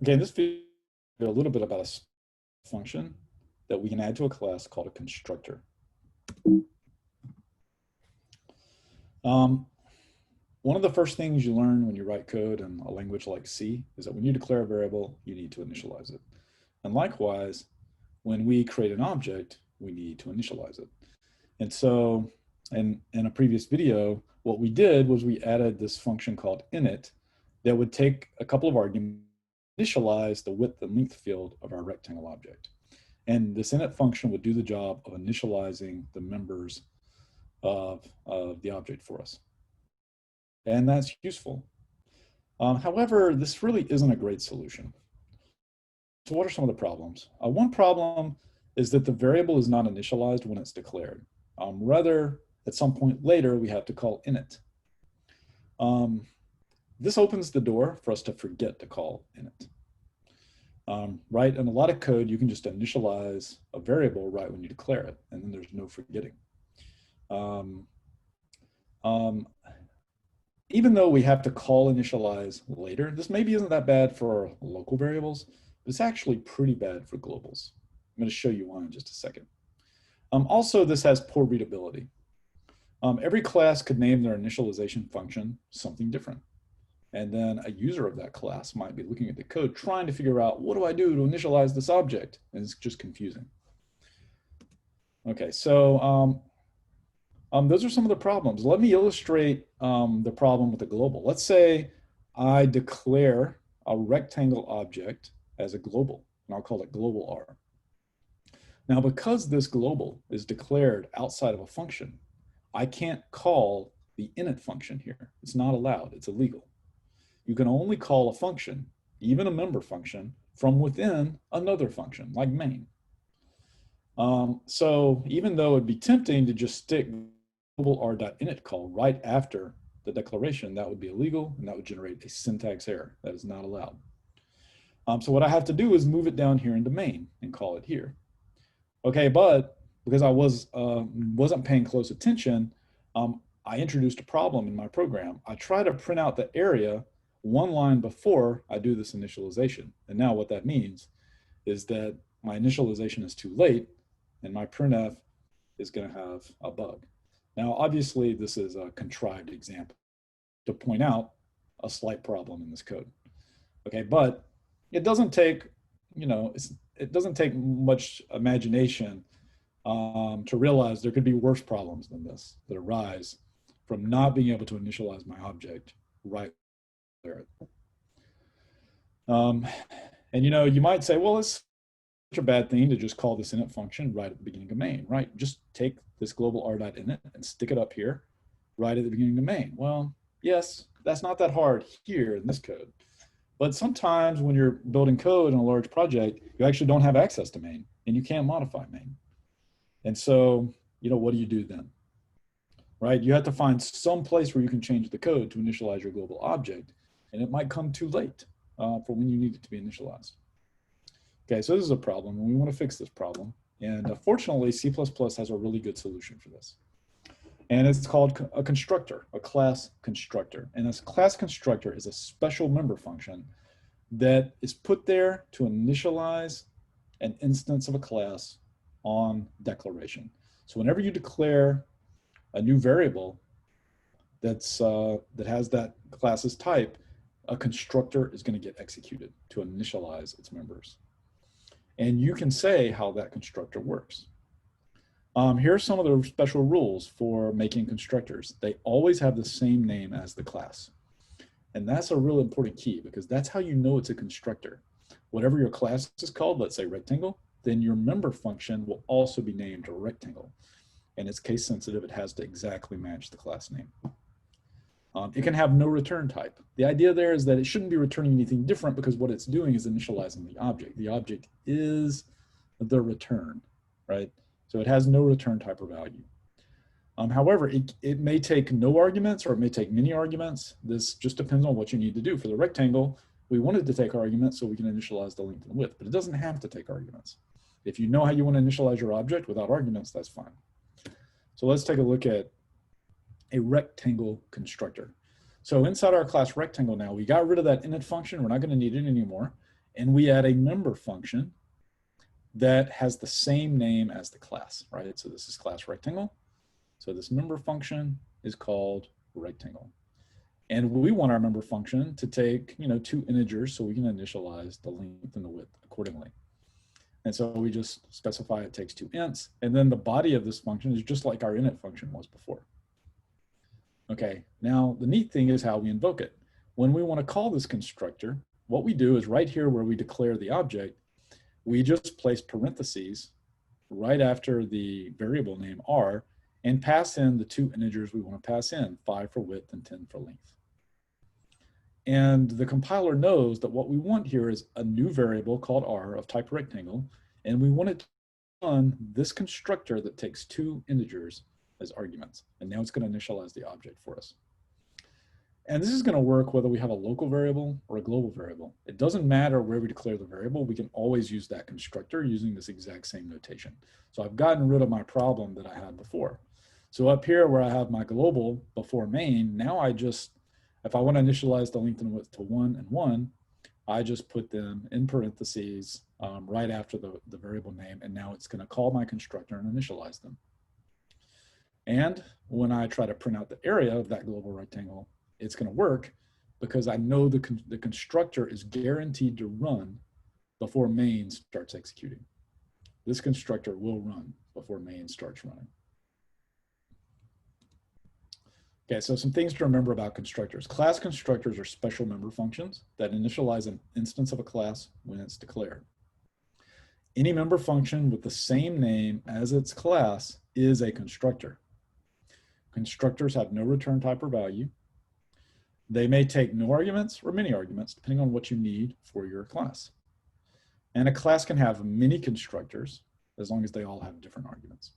Okay, in this video, a little bit about a function that we can add to a class called a constructor. One of the first things you learn when you write code in a language like C is that when you declare a variable, you need to initialize it. And likewise, when we create an object, we need to initialize it. And so in a previous video, what we did was we added this function called init that would take a couple of arguments, initialize the width and length field of our rectangle object. And this init function would do the job of initializing the members of the object for us. And that's useful. However, this really isn't a great solution. So what are some of the problems? One problem is that the variable is not initialized when it's declared. Rather, at some point later, we have to call init. This opens the door for us to forget to call init. Right, in a lot of code, you can just initialize a variable right when you declare it, and then there's no forgetting. Even though we have to call initialize later, this maybe isn't that bad for local variables, but it's actually pretty bad for globals. I'm going to show you why in just a second. Also, this has poor readability. Every class could name their initialization function something different. And then a user of that class might be looking at the code trying to figure out, what do I do to initialize this object? And it's just confusing. Okay, so those are some of the problems. Let me illustrate the problem with the global. Let's say I declare a rectangle object as a global, and I'll call it global R. Now, because this global is declared outside of a function, I can't call the init function here. It's not allowed, it's illegal. You can only call a function, even a member function, from within another function, like main. So even though it'd be tempting to just stick global r.init call right after the declaration, that would be illegal, and that would generate a syntax error. That is not allowed. So what I have to do is move it down here into main and call it here. Okay, but because I wasn't paying close attention, I introduced a problem in my program. I try to print out the area one line before I do this initialization. And now what that means is that my initialization is too late and my printf is going to have a bug. Now, obviously, this is a contrived example to point out a slight problem in this code. Okay, but it doesn't take, it doesn't take much imagination to realize there could be worse problems than this that arise from not being able to initialize my object right there. And you might say, well, it's such a bad thing to just call this init function right at the beginning of main, right? Just take this global r.init and stick it up here right at the beginning of main. Well, yes, that's not that hard here in this code. But sometimes when you're building code in a large project, you actually don't have access to main and you can't modify main. And so, what do you do then? Right? You have to find some place where you can change the code to initialize your global object, and it might come too late for when you need it to be initialized. Okay, so this is a problem, and we want to fix this problem. And fortunately, C++ has a really good solution for this. And it's called a constructor, a class constructor. And this class constructor is a special member function that is put there to initialize an instance of a class on declaration. So whenever you declare a new variable that has that class's type, a constructor is going to get executed to initialize its members. And you can say how that constructor works. Here are some of the special rules for making constructors. They always have the same name as the class. And that's a real important key because that's how you know it's a constructor. Whatever your class is called, let's say rectangle, then your member function will also be named a rectangle. And it's case sensitive, it has to exactly match the class name. It can have no return type. The idea there is that it shouldn't be returning anything different because what it's doing is initializing the object. The object is the return, right? So it has no return type or value. However, it may take no arguments or it may take many arguments. This just depends on what you need to do. For the rectangle, we wanted to take arguments so we can initialize the length and width, but it doesn't have to take arguments. If you know how you want to initialize your object without arguments, that's fine. So let's take a look at a rectangle constructor. So inside our class rectangle now, we got rid of that init function. We're not going to need it anymore. and we add a member function that has the same name as the class, right? So this is class rectangle. So this member function is called rectangle. And we want our member function to take, two integers so we can initialize the length and the width accordingly. And so we just specify it takes 2 ints, and then the body of this function is just like our init function was before. Okay, now the neat thing is how we invoke it. When we want to call this constructor, what we do is right here where we declare the object, we just place parentheses right after the variable name r and pass in the 2 integers we want to pass in, 5 for width and 10 for length. And the compiler knows that what we want here is a new variable called r of type rectangle, and we want it to run this constructor that takes 2 integers as arguments. And now it's going to initialize the object for us. And this is going to work whether we have a local variable or a global variable. It doesn't matter where we declare the variable, we can always use that constructor using this exact same notation. So I've gotten rid of my problem that I had before. So up here where I have my global before main, now I just, if I want to initialize the length and width to 1 and 1, I just put them in parentheses right after the variable name, and now it's going to call my constructor and initialize them. And when I try to print out the area of that global rectangle, it's going to work because I know the constructor is guaranteed to run before main starts executing. This constructor will run before main starts running. Okay, so some things to remember about constructors. Class constructors are special member functions that initialize an instance of a class when it's declared. Any member function with the same name as its class is a constructor. Constructors have no return type or value. They may take no arguments or many arguments, depending on what you need for your class. And a class can have many constructors as long as they all have different arguments.